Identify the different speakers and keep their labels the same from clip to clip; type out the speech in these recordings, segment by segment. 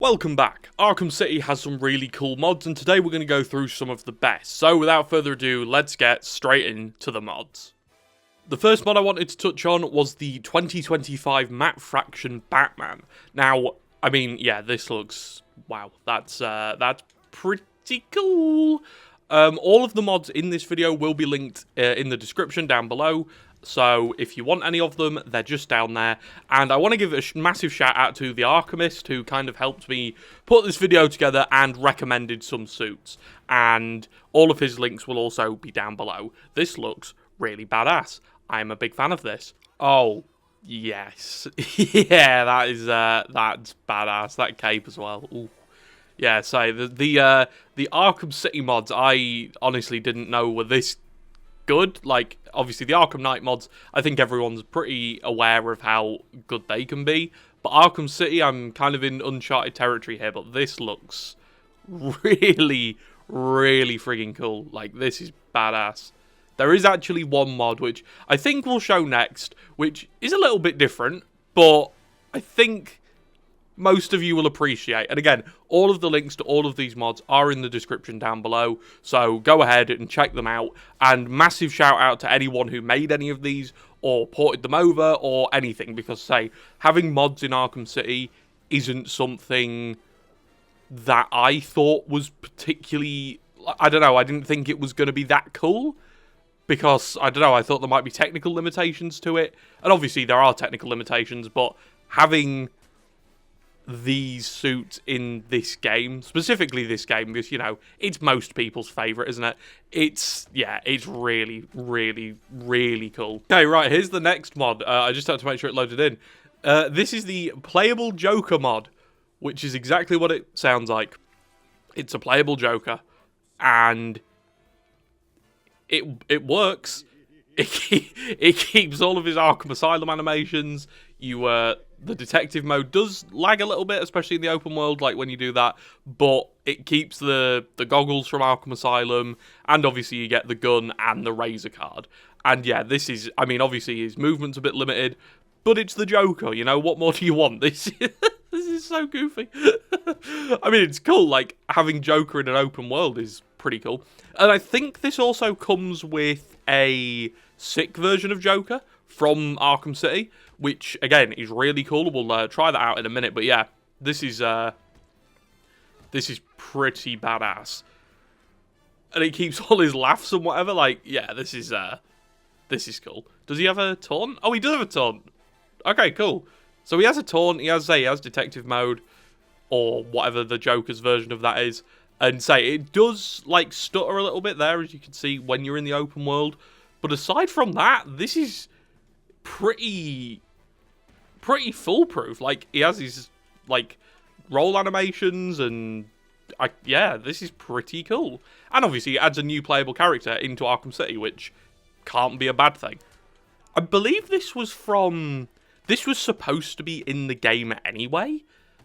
Speaker 1: Welcome back. Arkham City has some really cool mods, and today we're going to go through some of the best. So without further ado, let's get straight into the mods. The first mod I wanted to touch on was the 2025 Matte Fraction Batman. Now, I mean, yeah, this looks, wow, that's pretty cool. All of the mods in this video will be linked in the description down below. So if you want any of them, they're just down there. And I want to give a massive shout out to the Arkhamist, who kind of helped me put this video together and recommended some suits. And all of his links will also be down below. This looks really badass. I'm a big fan of this. Oh, yes. Yeah, that's badass. That cape as well. Ooh. Yeah, so the Arkham City mods, I honestly didn't know were this good. Like, obviously the Arkham Knight mods, I think everyone's pretty aware of how good they can be, but Arkham City, I'm kind of in uncharted territory here, but this looks really friggin' cool. Like, this is badass. There is actually one mod which I think we'll show next, which is a little bit different, but I think most of you will appreciate. And again, all of the links to all of these mods are in the description down below, so go ahead and check them out. And massive shout out to anyone who made any of these or ported them over or anything, because say, having mods in Arkham City isn't something that I thought was particularly, I don't know, I didn't think it was going to be that cool. Because, I don't know, I thought there might be technical limitations to it. And obviously there are technical limitations, but having these suits in this game, specifically this game, because, you know, it's most people's favourite, isn't it? It's really cool. Okay, right, here's the next mod. I just had to make sure it loaded in. This is the Playable Joker mod, which is exactly what it sounds like. It's a playable Joker, and it works. It keeps all of his Arkham Asylum animations. The detective mode does lag a little bit, especially in the open world, like when you do that, but it keeps the goggles from Arkham Asylum, and obviously you get the gun and the razor card. And yeah, this is, I mean, obviously his movement's a bit limited, but it's the Joker, you know, what more do you want? This is so goofy. I mean, it's cool, like, having Joker in an open world is pretty cool. And I think this also comes with a sick version of Joker from Arkham City, which, again, is really cool. We'll try that out in a minute, but yeah, this is pretty badass. And it keeps all his laughs and whatever, like, yeah, this is cool. Does he have a taunt? Oh, he does have a taunt. Okay, cool. So he has a taunt, he has detective mode, or whatever the Joker's version of that is. And it does, like, stutter a little bit there, as you can see, when you're in the open world. But aside from that, this is pretty foolproof. Like, he has his, like, roll animations, and yeah, this is pretty cool. And obviously it adds a new playable character into Arkham City, which can't be a bad thing. I believe this was supposed to be in the game anyway.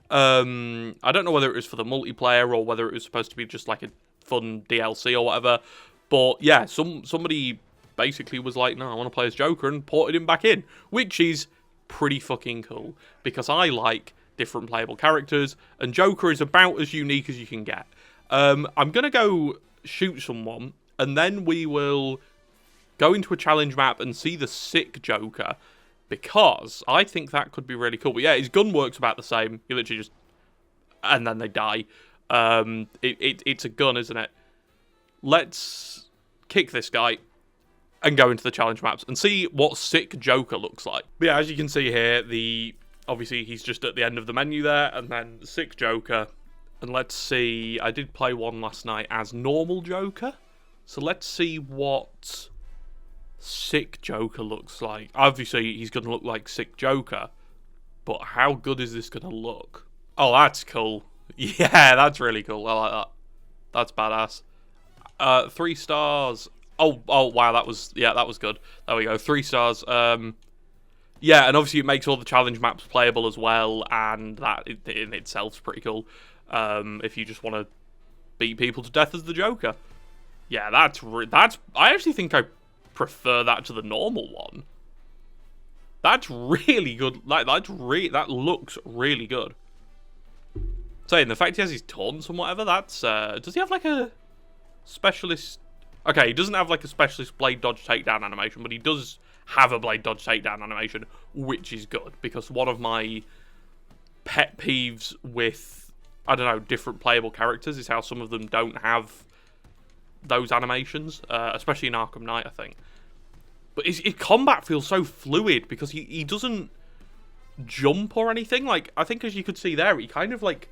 Speaker 1: I don't know whether it was for the multiplayer or whether it was supposed to be just like a fun DLC or whatever. But yeah, somebody basically was like, no, I want to play as Joker, and ported him back in, which is pretty fucking cool, because I like different playable characters, and Joker is about as unique as you can get. I'm going to go shoot someone, and then we will go into a challenge map and see the sick Joker, because I think that could be really cool. But yeah, his gun works about the same. You literally just, and then they die. It's a gun, isn't it? Let's kick this guy and go into the challenge maps and see what sick Joker looks like. But yeah, as you can see here, obviously he's just at the end of the menu there, and then sick Joker. And let's see, I did play one last night as normal Joker, so let's see what sick Joker looks like. Obviously he's going to look like sick Joker, but how good is this going to look? Oh, that's cool. Yeah, that's really cool. I like that. That's badass. 3 stars. Oh, wow, that was good. There we go, 3 stars. Yeah, and obviously it makes all the challenge maps playable as well, and that in itself is pretty cool. If you just want to beat people to death as the Joker. Yeah, I actually think I prefer that to the normal one. That's really good. That looks really good. Saying the fact he has his taunts and whatever, that's does he have like a specialist? Okay, he doesn't have like a specialist blade dodge takedown animation, but he does have a blade dodge takedown animation, which is good, because one of my pet peeves with, I don't know, different playable characters is how some of them don't have those animations, especially in Arkham Knight, I think. But his combat feels so fluid because he doesn't jump or anything. Like, I think as you could see there, he kind of like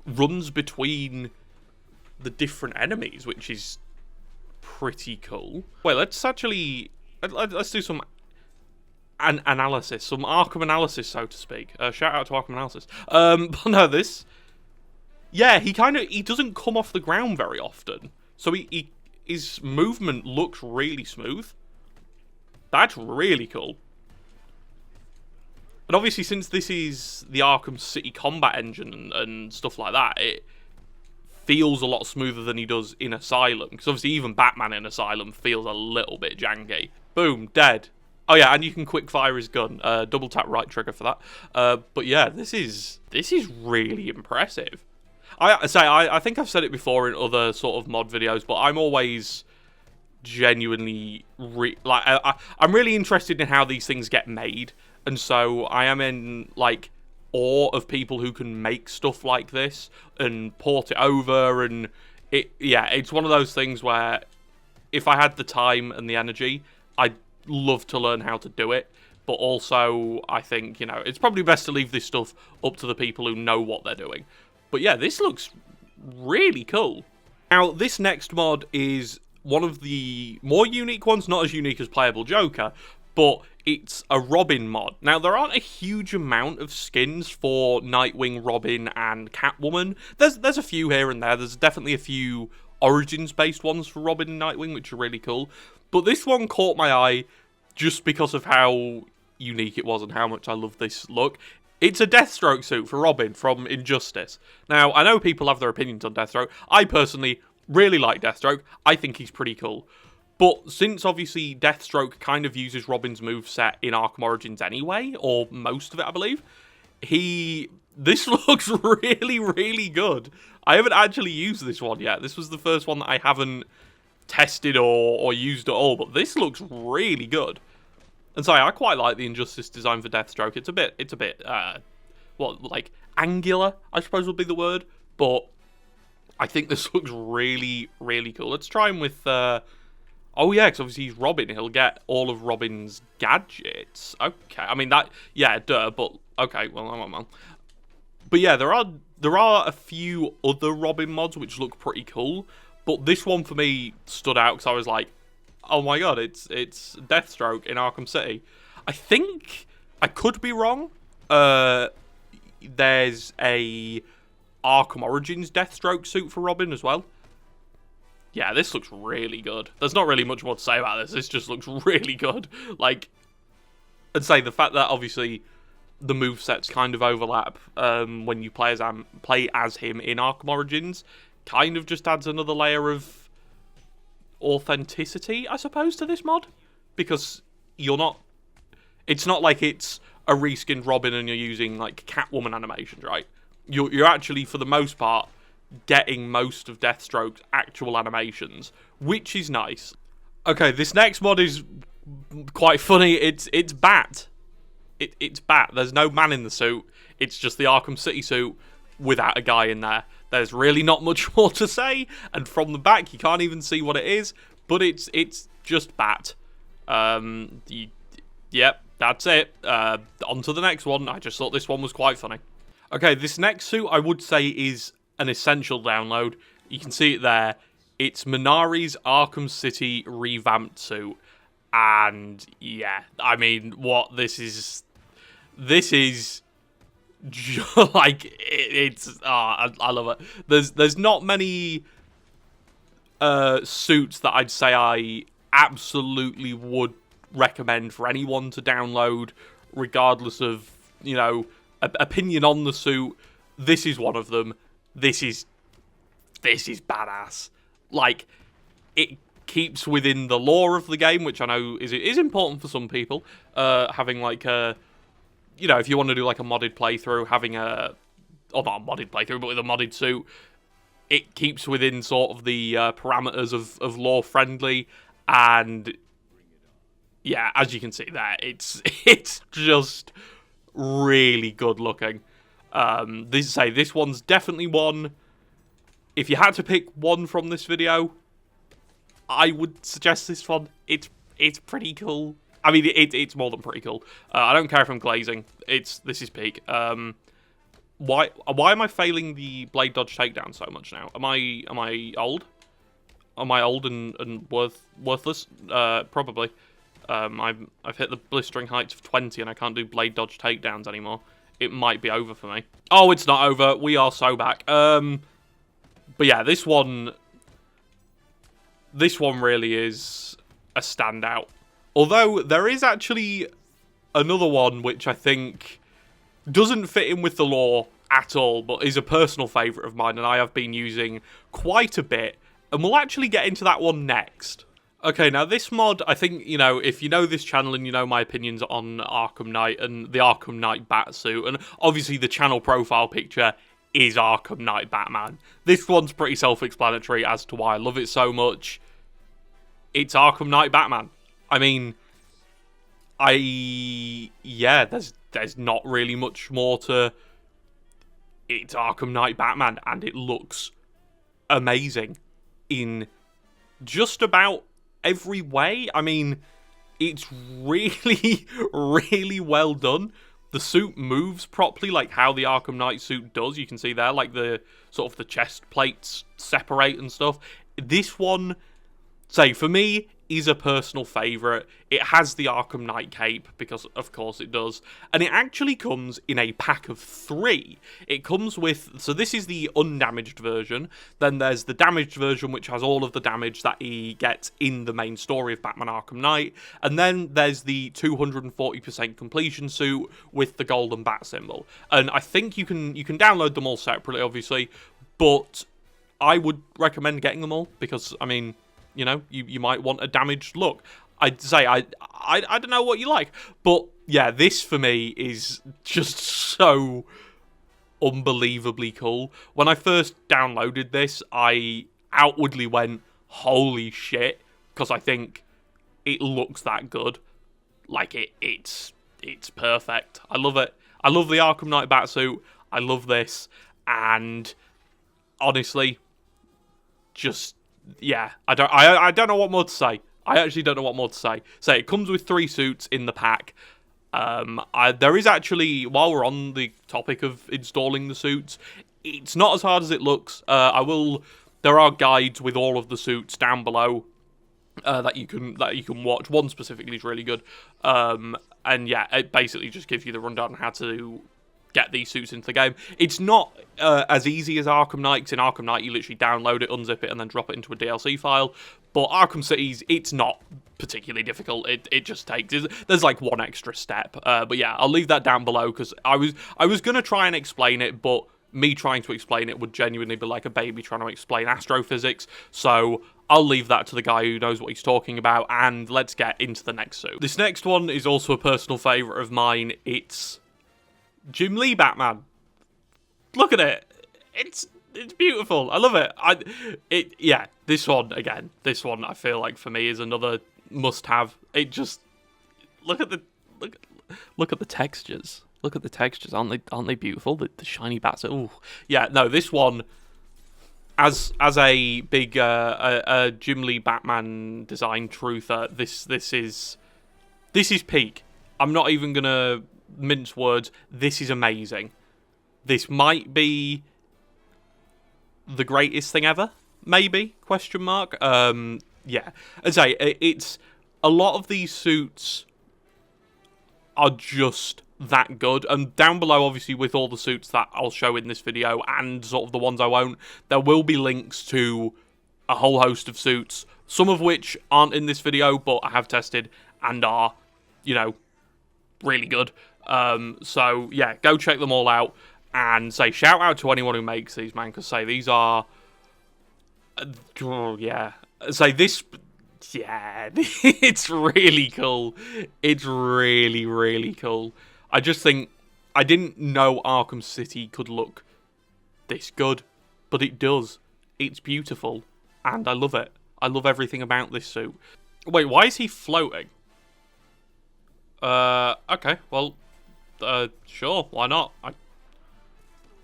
Speaker 1: runs between the different enemies, which is pretty cool. Wait, let's do some analysis, some Arkham analysis, so to speak. Shout out to Arkham analysis. But no, he doesn't come off the ground very often, so his movement looks really smooth. That's really cool. And obviously, since this is the Arkham City combat engine and stuff like that, it feels a lot smoother than he does in Asylum. Because obviously, even Batman in Asylum feels a little bit janky. Boom, dead. Oh yeah, and you can quick fire his gun. Double tap right trigger for that. But yeah, this is really impressive. I think I've said it before in other sort of mod videos, but I'm always genuinely I'm really interested in how these things get made, and so I am in like awe of people who can make stuff like this and port it over, and it's one of those things where if I had the time and the energy, I'd love to learn how to do it, but also I think, it's probably best to leave this stuff up to the people who know what they're doing. But yeah, this looks really cool. Now, this next mod is one of the more unique ones, not as unique as Playable Joker, but it's a Robin mod. Now, there aren't a huge amount of skins for Nightwing, Robin, and Catwoman. There's a few here and there. There's definitely a few Origins-based ones for Robin and Nightwing, which are really cool. But this one caught my eye just because of how unique it was and how much I love this look. It's a Deathstroke suit for Robin from Injustice. Now, I know people have their opinions on Deathstroke. I personally really like Deathstroke. I think he's pretty cool. But since obviously Deathstroke kind of uses Robin's moveset in Arkham Origins anyway, or most of it, I believe, this looks really, really good. I haven't actually used this one yet. This was the first one that I haven't tested or used at all, but this looks really good. And so I quite like the Injustice design for Deathstroke. It's a bit like angular, I suppose would be the word, but I think this looks really, really cool. Let's try him with oh yeah, because obviously he's Robin. He'll get all of Robin's gadgets. Okay, I mean that, yeah, duh. But okay, well. But yeah, there are a few other Robin mods which look pretty cool. But this one for me stood out because I was like, oh my god, it's Deathstroke in Arkham City. I think I could be wrong. There's a Arkham Origins Deathstroke suit for Robin as well. Yeah, this looks really good. There's not really much more to say about this. This just looks really good. Like, I'd say the fact that obviously the movesets kind of overlap when you play as him in Arkham Origins kind of just adds another layer of authenticity, I suppose, to this mod. Because it's not like it's a reskinned Robin and you're using like Catwoman animations, right? You're actually, for the most part, getting most of Deathstroke's actual animations, which is nice. Okay, this next mod is quite funny. It's Bat. It's Bat. There's no man in the suit. It's just the Arkham City suit without a guy in there. There's really not much more to say, and from the back you can't even see what it is, but it's just Bat. Yep, that's it. On to the next one. I just thought this one was quite funny. Okay, this next suit I would say is an essential download. You can see it there. It's Manari's Arkham City Revamped suit. And yeah, I mean, what this is like, I love it. There's not many suits that I'd say I absolutely would recommend for anyone to download, regardless of, opinion on the suit. This is one of them. This is badass. Like, it keeps within the lore of the game, which I know is important for some people. Having like a, if you want to do like a modded playthrough, having a or not a modded playthrough, but with a modded suit, it keeps within sort of the parameters of lore friendly, and yeah, as you can see there, it's just really good looking. This one's definitely one. If you had to pick one from this video, I would suggest this one. It's pretty cool. I mean, it's more than pretty cool. I don't care if I'm glazing. This is peak. Why am I failing the blade dodge takedown so much now? Am I old? Am I old and worthless? Probably. I've hit the blistering heights of 20 and I can't do blade dodge takedowns anymore. It might be over for me. Oh, it's not over. We are so back. But yeah, this one really is a standout. Although there is actually another one which I think doesn't fit in with the lore at all, but is a personal favourite of mine, and I have been using quite a bit. And we'll actually get into that one next. Okay, now this mod, I think, you know, if you know this channel and you know my opinions on Arkham Knight and the Arkham Knight Bat suit, and obviously the channel profile picture is Arkham Knight Batman. This one's pretty self-explanatory as to why I love it so much. It's Arkham Knight Batman. I mean, yeah, there's not really much more to... It's Arkham Knight Batman, and it looks amazing in just about every way. I mean, it's really, really well done. The suit moves properly, like how the Arkham Knight suit does. You can see there, like the sort of the chest plates separate and stuff. This one, say, for me, is a personal favourite. It has the Arkham Knight cape, because of course it does. And it actually comes in a pack of 3. It comes with, so this is the undamaged version. Then there's the damaged version, which has all of the damage that he gets in the main story of Batman Arkham Knight. And then there's the 240% completion suit with the golden bat symbol. And I think you can download them all separately, obviously. But I would recommend getting them all, because, I mean, you know, you might want a damaged look. I'd say I don't know what you like, but yeah, this for me is just so unbelievably cool. When I first downloaded this, I outwardly went, holy shit, because I think it looks that good. Like, it's perfect. I love it. I love the Arkham Knight Batsuit. I love this, and honestly, just... yeah, I don't know what more to say. I actually don't know what more to say. So it comes with 3 suits in the pack. There is actually, while we're on the topic of installing the suits, it's not as hard as it looks. There are guides with all of the suits down below that you can watch. One specifically is really good. And yeah, it basically just gives you the rundown on how to get these suits into the game. It's not as easy as Arkham Knight, because in Arkham Knight you literally download it, unzip it, and then drop it into a DLC file. But Arkham City's, it's not particularly difficult. It just takes... there's like one extra step. But yeah, I'll leave that down below, because I was going to try and explain it, but me trying to explain it would genuinely be like a baby trying to explain astrophysics. So I'll leave that to the guy who knows what he's talking about, and let's get into the next suit. This next one is also a personal favourite of mine. It's Jim Lee Batman. Look at it. It's beautiful. I love it. Yeah, this one again. This one I feel like for me is another must-have. It just look at the textures. Look at the textures. Aren't they beautiful? The shiny bats. Oh, yeah. No, this one, as a big Jim Lee Batman design truther, this is peak. I'm not even gonna mince words. This is amazing. This might be the greatest thing ever, maybe, question mark. Yeah, as I say, it's a lot of these suits are just that good, and down below, obviously, with all the suits that I'll show in this video and sort of the ones I won't, there will be links to a whole host of suits, some of which aren't in this video, but I have tested and are, you know, really good. So yeah, go check them all out, and say shout out to anyone who makes these, man, because say these are, yeah, say this, yeah, it's really cool. It's really, really cool. I just think I didn't know Arkham City could look this good, but it does. It's beautiful, and I love it. I love everything about this suit. Wait, why is he floating? Okay, well, sure, why not?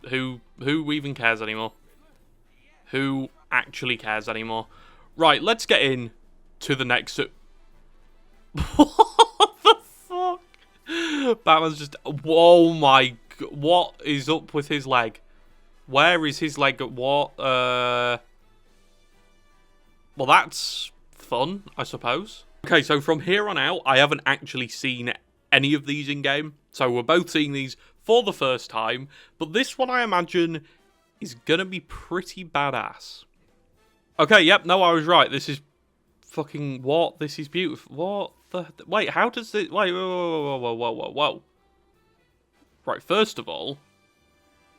Speaker 1: Who even cares anymore? Who actually cares anymore? Right, let's get in to the next suit. What the fuck? Batman's just... Oh my... What is up with his leg? Where is his leg? What? Well, that's fun, I suppose. Okay, so from here on out, I haven't actually seen any of these in-game. So we're both seeing these for the first time. But this one, I imagine, is gonna be pretty badass. Okay, yep, no, I was right. This is fucking... What? This is beautiful. What the... Wait, how does this... Wait, whoa. Right, first of all,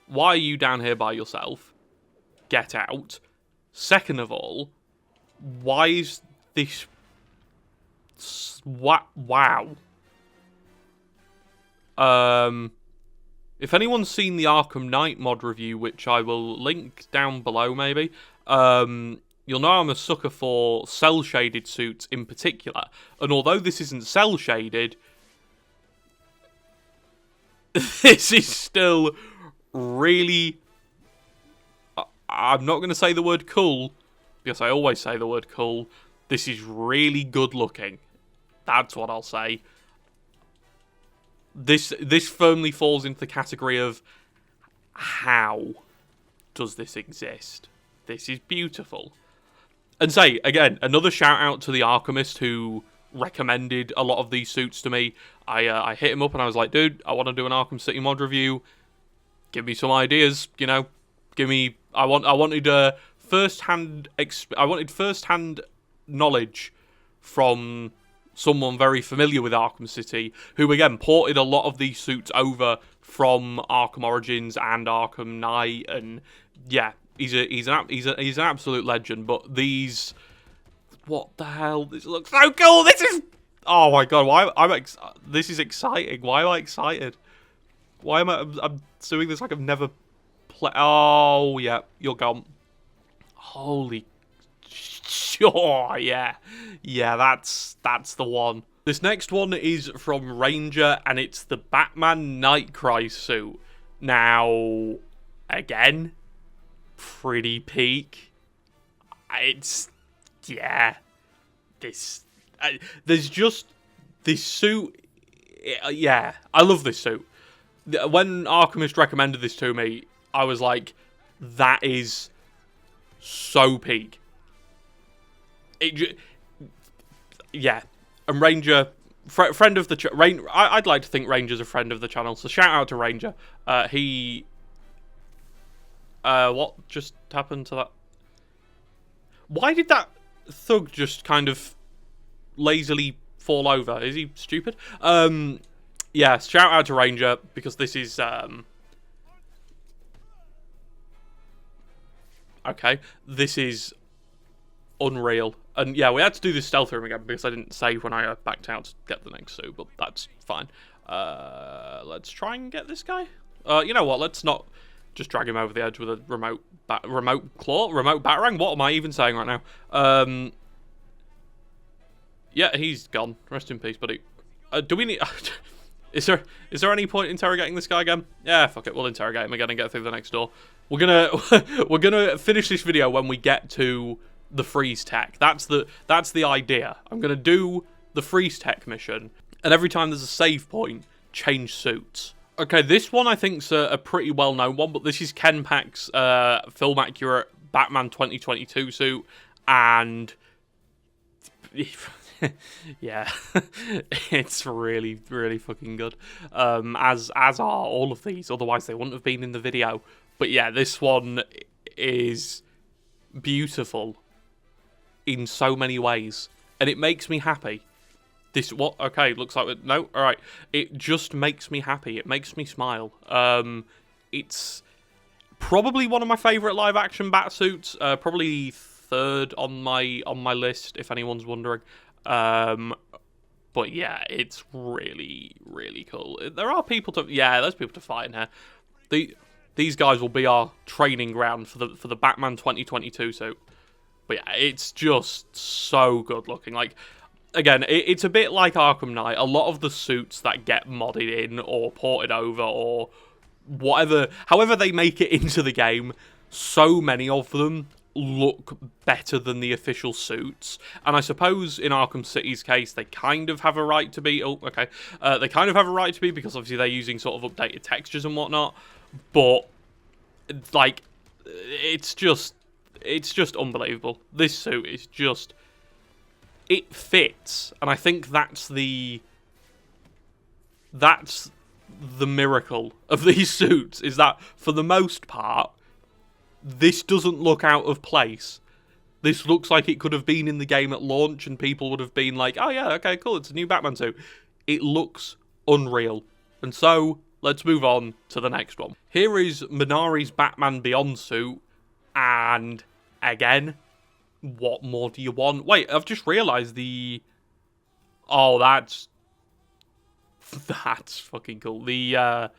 Speaker 1: why are you down here by yourself? Get out. Second of all, why is this... Wow. If anyone's seen the Arkham Knight mod review, which I will link down below maybe, you'll know I'm a sucker for cel-shaded suits in particular. And although this isn't cel-shaded, this is still really... I'm not going to say the word cool, because I always say the word cool. This is really good looking. That's what I'll say. This firmly falls into the category of how does this exist? This is beautiful. And say, again, another shout out to the Arkhamist who recommended a lot of these suits to me. I hit him up and I was like, dude, I want to do an Arkham City mod review. Give me some ideas, you know. Give me... I wanted first-hand knowledge from someone very familiar with Arkham City, who again ported a lot of these suits over from Arkham Origins and Arkham Knight, and yeah, he's an absolute legend. But these, what the hell? This looks so cool. This is, oh my god, this is exciting. Why am I excited? Why am I'm doing this like I've never played? Oh yeah, you're gone. Holy. Sure, yeah, that's the one. This next one is from Ranger, and it's the Batman Night Cries suit. Now, again, pretty peak. It's, yeah, there's just this suit. Yeah, I love this suit. When Arkhamist recommended this to me, I was like, that is so peak. Yeah, and Ranger, friend of the I'd like to think Ranger's a friend of the channel, so shout out to Ranger. What just happened to that? Why did that thug just kind of lazily fall over? Is he stupid? Yeah, shout out to Ranger, because this is okay, this is unreal. And yeah, we had to do this stealth room again because I didn't save when I backed out to get the next suit, but that's fine. Let's try and get this guy. You know what? Let's not just drag him over the edge with a remote batarang. What am I even saying right now? Yeah, he's gone. Rest in peace, buddy. Do we need? Is there any point interrogating this guy again? Yeah, fuck it. We'll interrogate him again and get through the next door. We're gonna finish this video when we get to the freeze tech. That's the idea. I'm gonna do the freeze tech mission, and every time there's a save point, change suits. Okay, this one I think's a pretty well-known one, but this is Kenpach's film accurate Batman 2022 suit, and yeah, it's really, really fucking good. As are all of these, otherwise they wouldn't have been in the video. But yeah, this one is beautiful in so many ways, and it makes me happy. Okay, looks like no, all right. It just makes me happy. It makes me smile. It's probably one of my favorite live action bat suits. Probably third on my list, if anyone's wondering. But yeah, it's really, really cool. There are people to there's people to fight in here. these guys will be our training ground for the Batman 2022 suit. But yeah, it's just so good looking. Like, again, it's a bit like Arkham Knight. A lot of the suits that get modded in or ported over or whatever, however they make it into the game, so many of them look better than the official suits. And I suppose in Arkham City's case, they kind of have a right to be. Oh, okay. They kind of have a right to be because obviously they're using sort of updated textures and whatnot. But, like, it's just unbelievable. This suit is just, it fits, and I think that's the miracle of these suits, is that for the most part, this doesn't look out of place. This looks like it could have been in the game at launch and people would have been like, oh yeah, okay, cool, it's a new Batman suit. It looks unreal. And so, let's move on to the next one. Here is Manari's Batman Beyond suit, and again, what more do you want? Wait, I've just realised the... Oh, that's fucking cool. The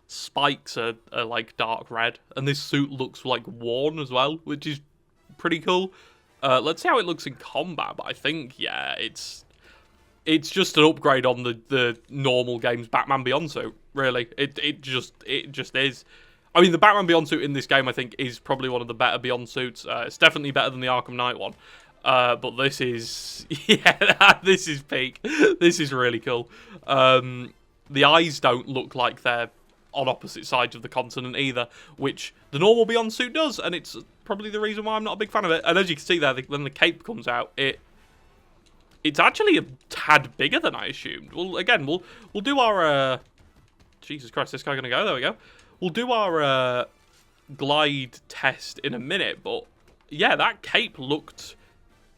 Speaker 1: spikes are like dark red, and this suit looks like worn as well, which is pretty cool. Let's see how it looks in combat, but I think, yeah, it's just an upgrade on the normal game's Batman Beyond suit, really. It just is. I mean, the Batman Beyond suit in this game, I think, is probably one of the better Beyond suits. It's definitely better than the Arkham Knight one. But this is... Yeah, this is peak. This is really cool. The eyes don't look like they're on opposite sides of the continent either, which the normal Beyond suit does, and it's probably the reason why I'm not a big fan of it. And as you can see there, when the cape comes out, it's actually a tad bigger than I assumed. Well, again, we'll do our... Jesus Christ, this guy gonna go? There we go. We'll do our glide test in a minute, but yeah, that cape looked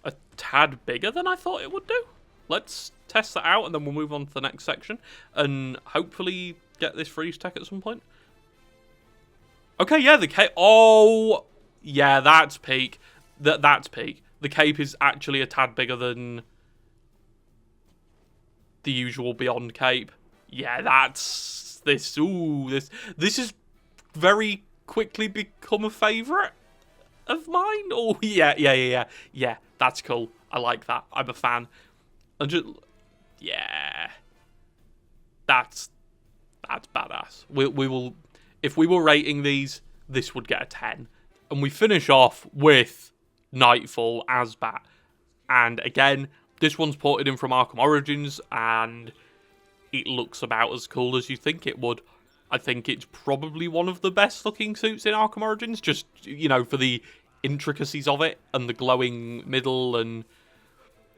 Speaker 1: a tad bigger than I thought it would do. Let's test that out, and then we'll move on to the next section, and hopefully get this freeze tech at some point. Okay, yeah, the cape... Oh, yeah, that's peak. That's peak. The cape is actually a tad bigger than the usual Beyond cape. Yeah, that's... This has very quickly become a favourite of mine. Oh, yeah, that's cool. I like that. I'm a fan. And just... Yeah. That's badass. We will... If we were rating these, this would get a 10. And we finish off with Nightfall Asbat. And again, this one's ported in from Arkham Origins, and it looks about as cool as you think it would. I think it's probably one of the best looking suits in Arkham Origins, just, you know, for the intricacies of it and the glowing middle. And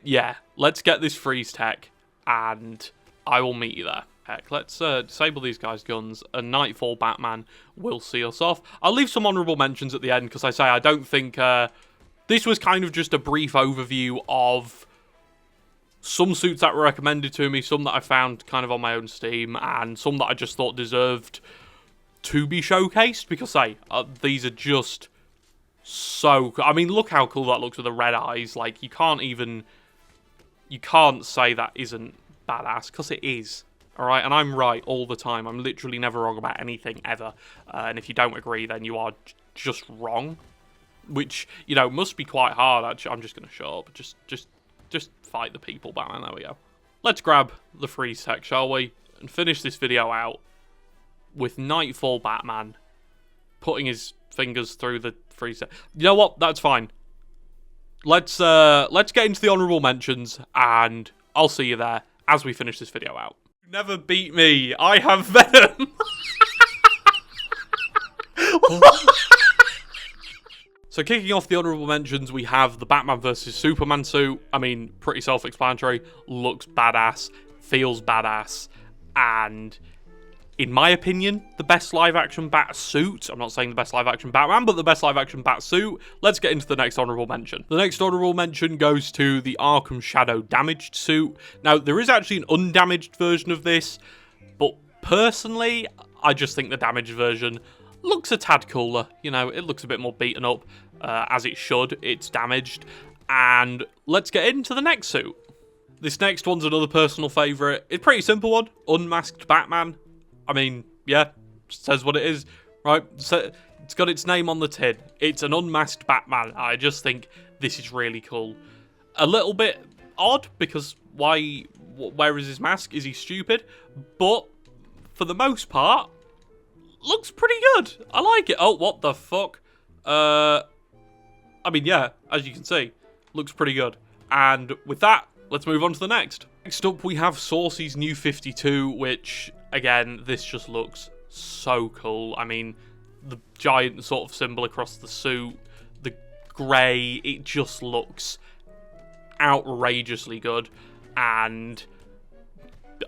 Speaker 1: yeah, let's get this freeze tech, and I will meet you there. Heck, let's disable these guys' guns, and Nightfall Batman will see us off. I'll leave some honourable mentions at the end, because I don't think... this was kind of just a brief overview of some suits that were recommended to me, some that I found kind of on my own Steam, and some that I just thought deserved to be showcased, because, these are just so... I mean, look how cool that looks with the red eyes. Like, you can't say that isn't badass, because it is. Alright, and I'm right all the time. I'm literally never wrong about anything, ever. And if you don't agree, then you are just wrong. Which, you know, must be quite hard, actually. I'm just going to shut up. Just fight the people, Batman. There we go. Let's grab the freeze tech, shall we? And finish this video out with Nightfall Batman putting his fingers through the freeze tech. You know what? That's fine. Let's get into the honourable mentions, and I'll see you there as we finish this video out. You never beat me. I have Venom. So kicking off the honourable mentions, we have the Batman vs Superman suit. I mean, pretty self-explanatory. Looks badass, feels badass, and in my opinion, the best live-action Bat suit. I'm not saying the best live-action Batman, but the best live-action Bat suit. Let's get into the next honourable mention. The next honourable mention goes to the Arkham Shadow damaged suit. Now, there is actually an undamaged version of this, but personally, I just think the damaged version looks a tad cooler. You know, it looks a bit more beaten up, as it should. It's damaged. And let's get into the next suit. This next one's another personal favourite. It's a pretty simple one. Unmasked Batman. I mean, yeah, says what it is. right? So it's got its name on the tin. It's an unmasked Batman. I just think this is really cool. A little bit odd, because why? Where is his mask? Is he stupid? But for the most part, looks pretty good. I like it. Oh, what the fuck? I mean, yeah, as you can see, looks pretty good. And with that, let's move on to the next. Next up, we have Saucy's new 52, which, again, this just looks so cool. I mean, the giant sort of symbol across the suit, the grey, it just looks outrageously good. And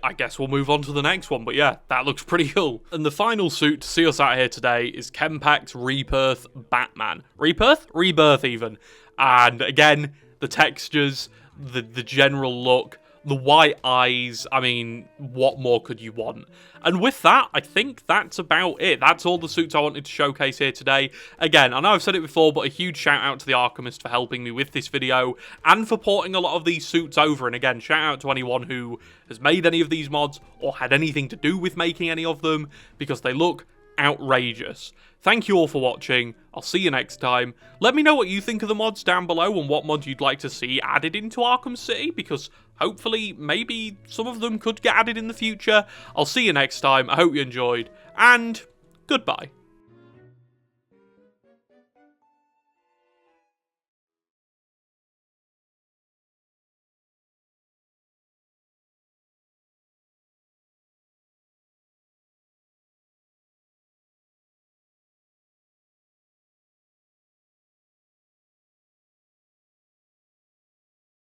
Speaker 1: I guess we'll move on to the next one, but yeah, that looks pretty cool. And the final suit to see us out here today is Kenpach's Rebirth Batman. Rebirth even. And again, the textures, the general look, the white eyes, I mean, what more could you want? And with that, I think that's about it. That's all the suits I wanted to showcase here today. Again, I know I've said it before, but a huge shout out to the Arkhamist for helping me with this video and for porting a lot of these suits over. And again, shout out to anyone who has made any of these mods or had anything to do with making any of them, because they look outrageous. Thank you all for watching. I'll see you next time. Let me know what you think of the mods down below and what mods you'd like to see added into Arkham City, because hopefully maybe some of them could get added in the future. I'll see you next time. I hope you enjoyed, and goodbye.